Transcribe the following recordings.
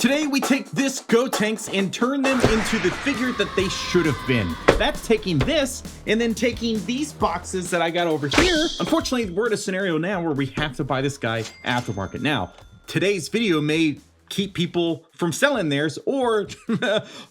Today we take this Gotenks and turn them into the figure that they should have been. That's taking this and then taking these boxes that I got over here. Unfortunately, we're in a scenario now where we have to buy this guy aftermarket. Now, today's video may keep people from selling theirs or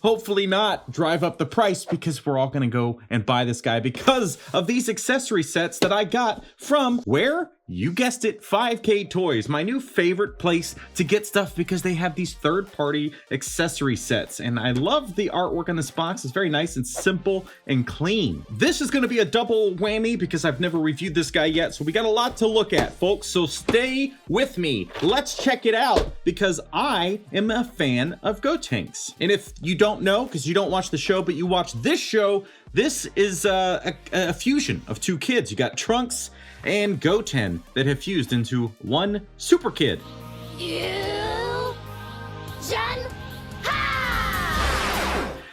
hopefully not drive up the price because we're all gonna go and buy this guy because of these accessory sets that I got from where? You guessed it, 5K Toys, my new favorite place to get stuff because they have these third-party accessory sets. And I love the artwork on this box. It's very nice and simple and clean. This is gonna be a double whammy because I've never reviewed this guy yet. So we got a lot to look at, folks. So stay with me. Let's check it out because I am a fan of Gotenks. And if you don't know, because you don't watch the show, but you watch this show, this is a fusion of two kids. You got Trunks and Goten that have fused into one super kid.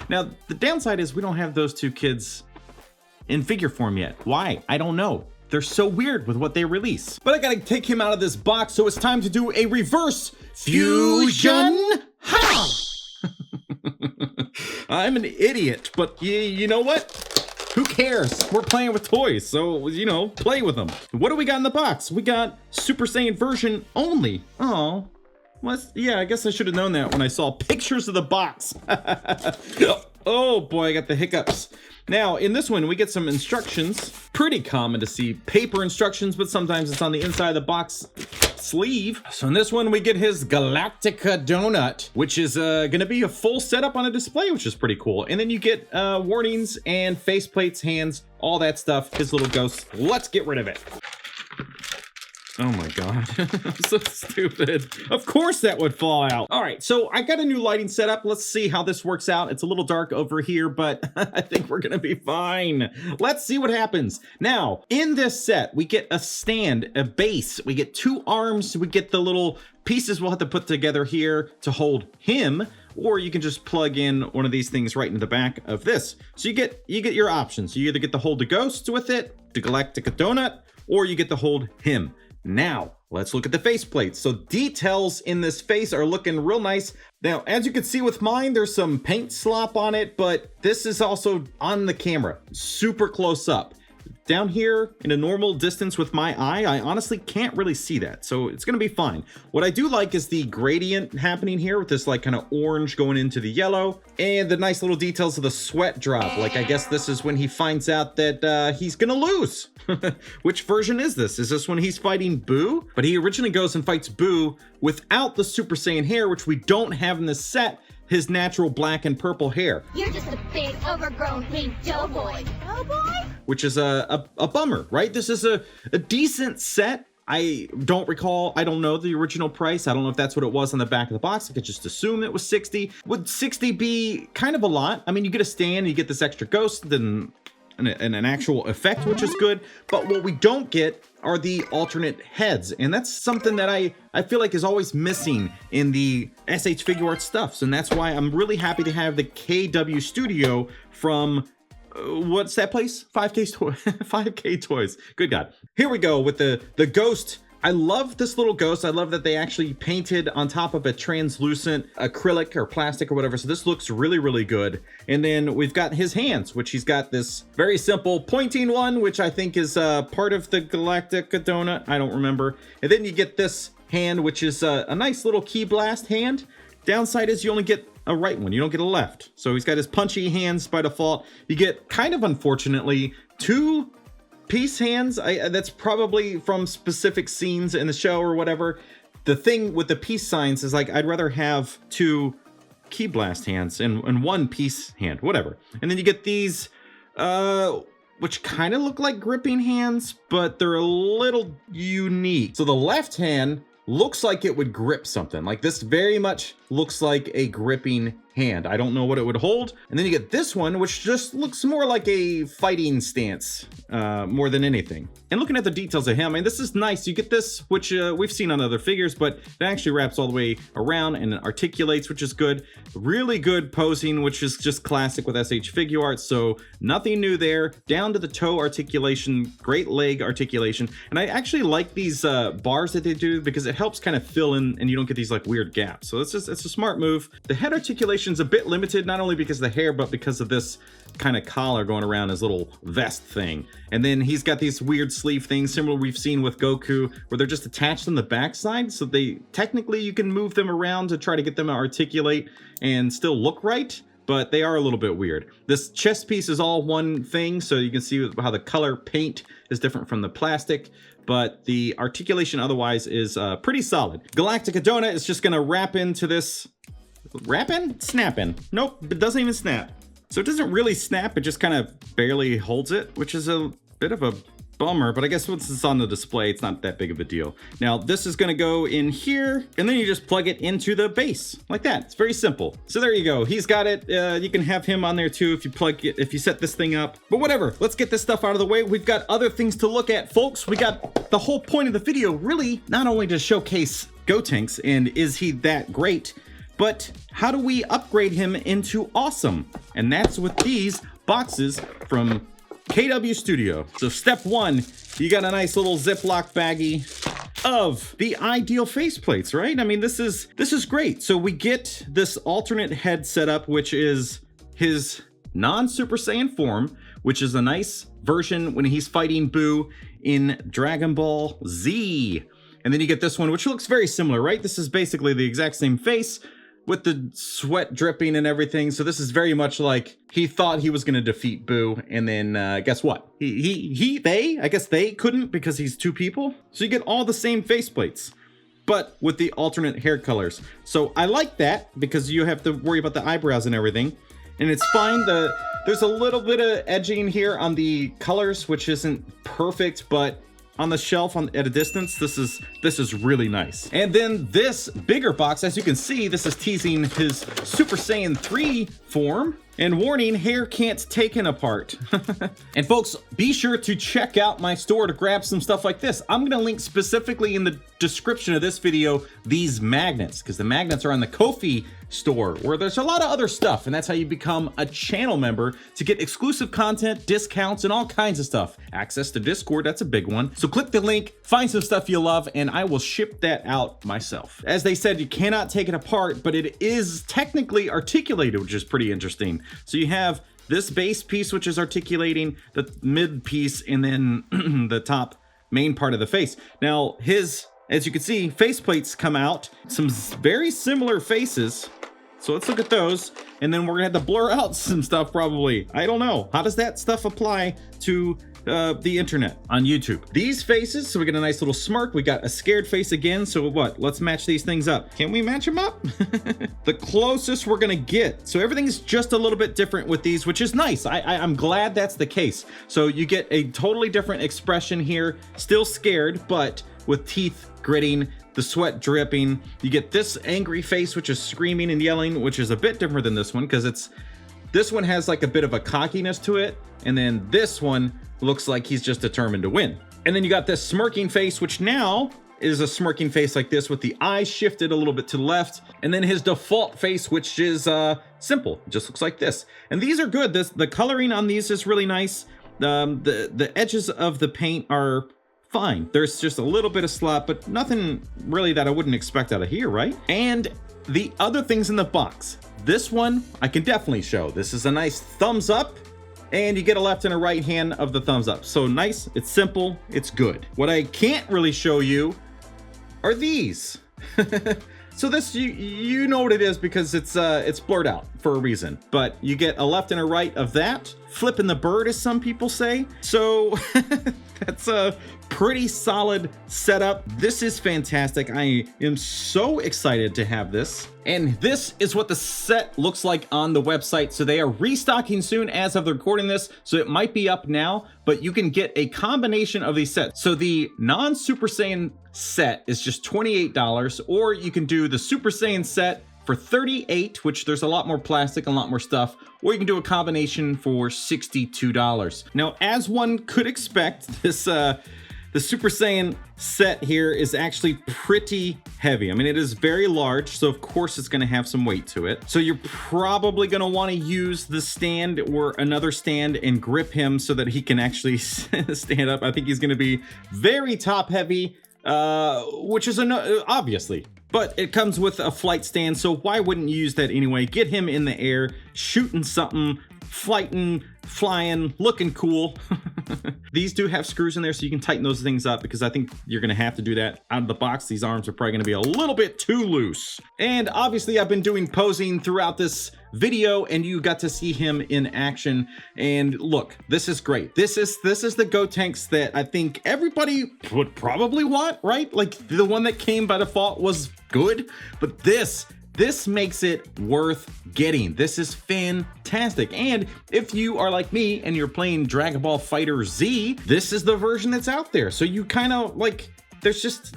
Now, the downside is we don't have those two kids in figure form yet. Why? I don't know. They're so weird with what they release. But I gotta take him out of this box, so it's time to do a reverse fusion. Ha! I'm an idiot, but you know what? Who cares? We're playing with toys, so, you know, play with them. What do we got in the box? We got Super Saiyan version only. Oh, yeah, I guess I should have known that when I saw pictures of the box. Oh boy, I got the hiccups. Now, in this one, we get some instructions. Pretty common to see paper instructions, but sometimes it's on the inside of the box sleeve. So in this one, we get his Galactica donut, which is gonna be a full setup on a display, which is pretty cool. And then you get warnings and faceplates, hands, all that stuff, his little ghost. Let's get rid of it. Oh my God, I'm so stupid. Of course that would fall out. All right, so I got a new lighting setup. Let's see how this works out. It's a little dark over here, but I think we're gonna be fine. Let's see what happens. Now, in this set, we get a stand, a base. We get two arms. We get the little pieces we'll have to put together here to hold him, or you can just plug in one of these things right into the back of this. So you get your options. You either get to hold the ghost with it, the Galactica donut, or you get to hold him. Now, let's look at the faceplate. So details in this face are looking real nice. Now, as you can see with mine, there's some paint slop on it, but this is also on the camera, super close up. Down here in a normal distance with my eye, I honestly can't really see that, so it's gonna be fine. What I do like is the gradient happening here with this like kind of orange going into the yellow and the nice little details of the sweat drop. Like, I guess this is when he finds out that he's gonna lose. Which version is this? Is this when he's fighting Boo? But he originally goes and fights Boo without the Super Saiyan hair, which we don't have in the set. His natural black and purple hair. You're just a big overgrown pink doughboy. Doughboy? Which is a bummer, right? This is a decent set. I don't recall, I don't know the original price. I don't know if that's what it was on the back of the box. I could just assume it was 60. Would 60 be kind of a lot? I mean, you get a stand, you get this extra ghost, then an actual effect, which is good. But what we don't get are the alternate heads. And that's something that I feel like is always missing in the s.h.figuarts stuffs. And that's why I'm really happy to have the KW Studio from, what's that place? 5K Toys. Good God. Here we go with the ghost. I love this little ghost. I love that they actually painted on top of a translucent acrylic or plastic or whatever. So this looks really, really good. And then we've got his hands, which he's got this very simple pointing one, which I think is part of the Galactica donut. I don't remember. And then you get this hand, which is a nice little key blast hand. Downside is you only get a right one. You don't get a left. So he's got his punchy hands by default. You get, kind of unfortunately, two piece hands. That's probably from specific scenes in the show or whatever. The thing with the peace signs is like, I'd rather have two key blast hands and one peace hand, whatever. And then you get these, which kind of look like gripping hands, but they're a little unique. So the left hand looks like it would grip something. Like this very much looks like a gripping hand. I don't know what it would hold. And then you get this one, which just looks more like a fighting stance, more than anything. And looking at the details of him, I mean, this is nice. You get this, which we've seen on other figures, but it actually wraps all the way around and it articulates, which is good. Really good posing, which is just classic with s.h.figuarts. So nothing new there. Down to the toe articulation, great leg articulation. And I actually like these bars that they do because it helps kind of fill in and you don't get these like weird gaps. So it's a smart move. The head articulation is a bit limited, not only because of the hair, but because of this kind of collar going around his little vest thing. And then he's got these weird sleeve things, similar we've seen with Goku, where they're just attached on the backside. So they technically you can move them around to try to get them to articulate and still look right, but they are a little bit weird. This chest piece is all one thing, so you can see how the color paint is different from the plastic, but the articulation otherwise is pretty solid. Galactica Donut is just gonna wrap into this. Wrap in? Snap in. Nope, it doesn't even snap. So it doesn't really snap, it just kind of barely holds it, which is a bit of a bummer, but I guess once it's on the display, it's not that big of a deal. Now, this is gonna go in here, and then you just plug it into the base, like that. It's very simple. So there you go, he's got it. You can have him on there too if you plug it, if you set this thing up. But whatever, let's get this stuff out of the way. We've got other things to look at, folks. We got the whole point of the video, really, not only to showcase Gotenks and is he that great, but how do we upgrade him into awesome? And that's with these boxes from KW Studio. So step one, you got a nice little Ziploc baggie of the ideal faceplates, right? I mean, this is great. So we get this alternate head setup, which is his non-Super Saiyan form, which is a nice version when he's fighting Buu in Dragon Ball Z. And then you get this one, which looks very similar, right? This is basically the exact same face with the sweat dripping and everything. So this is very much like he thought he was gonna defeat Buu, and then guess what? I guess they couldn't because he's two people. So you get all the same faceplates, but with the alternate hair colors. So I like that because you have to worry about the eyebrows and everything. And it's fine, there's a little bit of edging here on the colors, which isn't perfect, but on the shelf at a distance, this is really nice. And then this bigger box, as you can see, this is teasing his Super Saiyan 3 form. And warning, hair can't taken apart. And folks, be sure to check out my store to grab some stuff like this. I'm gonna link specifically in the description of this video these magnets, because the magnets are on the Ko-fi store where there's a lot of other stuff, and that's how you become a channel member to get exclusive content, discounts, and all kinds of stuff. Access to Discord, that's a big one. So click the link, find some stuff you love, and I will ship that out myself. As they said, you cannot take it apart, but it is technically articulated, which is pretty interesting. So you have this base piece, which is articulating, the mid piece, and then the top main part of the face. Now, as you can see, faceplates come out, some very similar faces. So let's look at those, and then we're gonna have to blur out some stuff probably. I don't know. How does that stuff apply to the internet on YouTube? These faces, so we get a nice little smirk. We got a scared face again. So what? Let's match these things up. Can we match them up? The closest we're gonna get. So everything's just a little bit different with these, which is nice. I'm glad that's the case. So you get a totally different expression here. Still scared, but with teeth gritting, the sweat dripping. You get this angry face, which is screaming and yelling, which is a bit different than this one because this one has like a bit of a cockiness to it, and then this one looks like he's just determined to win. And then you got this smirking face, which now is a smirking face like this with the eyes shifted a little bit to the left, and then his default face, which is simple, it just looks like this. And these are good. The coloring on these is really nice. The edges of the paint are fine. There's just a little bit of slop, but nothing really that I wouldn't expect out of here, right? And the other things in the box. This one I can definitely show. This is a nice thumbs up, and you get a left and a right hand of the thumbs up. So nice, it's simple, it's good. What I can't really show you are these. So this, you know what it is because it's blurred out for a reason. But you get a left and a right of that. Flipping the bird, as some people say. So that's a pretty solid setup. This is fantastic. I am so excited to have this. And this is what the set looks like on the website. So they are restocking soon as of the recording this. So it might be up now, but you can get a combination of these sets. So the non-Super Saiyan set is just $28, or you can do the Super Saiyan set for $38, which there's a lot more plastic and a lot more stuff, or you can do a combination for $62. Now, as one could expect, the Super Saiyan set here is actually pretty heavy. I mean, it is very large, so of course it's gonna have some weight to it. So you're probably gonna wanna use the stand or another stand and grip him so that he can actually stand up. I think he's gonna be very top heavy, which is obviously. But it comes with a flight stand, so why wouldn't you use that anyway? Get him in the air, shooting something, flying, looking cool. These do have screws in there, so you can tighten those things up, because I think you're gonna have to do that out of the box. These arms are probably gonna be a little bit too loose. And obviously I've been doing posing throughout this video, and you got to see him in action. And look, this is great. This is the Gotenks that I think everybody would probably want, right? Like, the one that came by default was good, but this makes it worth getting. This is fantastic. And if you are like me and you're playing Dragon Ball Fighter Z, this is the version that's out there. So you kind of like,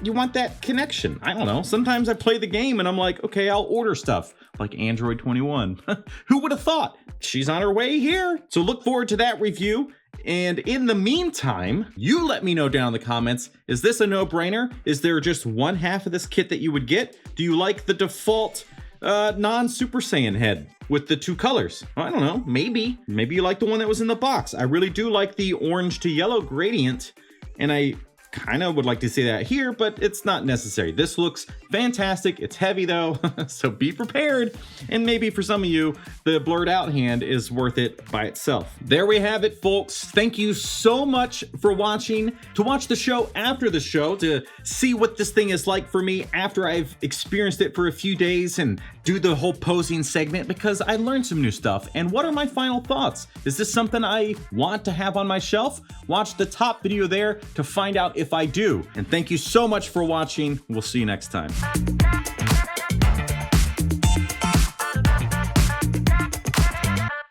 you want that connection. I don't know. Sometimes I play the game and I'm like, okay, I'll order stuff like Android 21. Who would have thought? She's on her way here. So look forward to that review. And in the meantime, you let me know down in the comments, is this a no-brainer? Is there just one half of this kit that you would get? Do you like the default non-Super Saiyan head with the two colors? I don't know, maybe you like the one that was in the box. I really do like the orange to yellow gradient, and I kind of would like to see that here, but it's not necessary. This looks fantastic. It's heavy though, so be prepared. And maybe for some of you, the blurred out hand is worth it by itself. There we have it, folks. Thank you so much for watching. To watch the show after the show, to see what this thing is like for me after I've experienced it for a few days and do the whole posing segment, because I learned some new stuff. And what are my final thoughts? Is this something I want to have on my shelf? Watch the top video there to find out if I do. And thank you so much for watching. We'll see you next time.